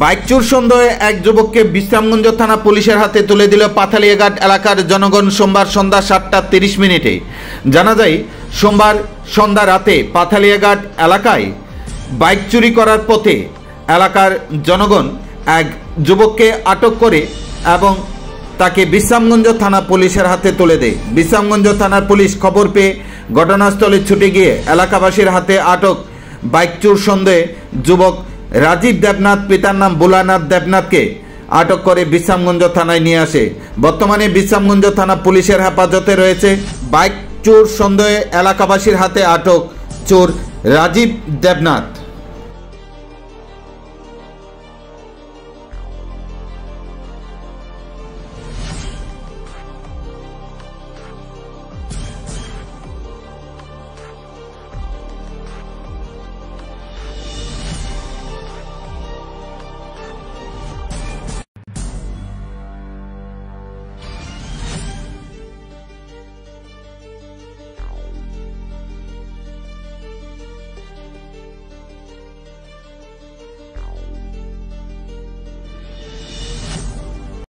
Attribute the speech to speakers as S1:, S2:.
S1: Bike চোর সন্দেহে এক যুবককে বিশ্রামগঞ্জ থানা পুলিশের হাতে তুলে দিল পাথালিয়াঘাট এলাকার জনগণ সোমবার সন্ধ্যা 7:30 জানা যায়, সোমবার সন্ধ্যা রাতে পাথালিয়াঘাট এলাকায় বাইক চুরি করার পথে এলাকার জনগণ এক যুবককে আটক করে এবং তাকে বিশ্রামগঞ্জ থানা পুলিশের হাতে তুলে দেয়। বিশ্রামগঞ্জ থানার পুলিশ খবর পেয়ে ঘটনাস্থলে ছুটে গিয়ে এলাকাবাসীর হাতে আটক বাইক চোর সন্দেহে যুবক রাজীব দেবনাথ, পিতার নাম ভোলানাথ দেবনাথকে আটক করে বিশ্রামগঞ্জ থানায় নিয়ে আসে। বর্তমানে বিশ্রামগঞ্জ থানা পুলিশের হেফাজতে রয়েছে। বাইক চোর সন্দেহে এলাকাবাসীর হাতে আটক চোর রাজীব দেবনাথ।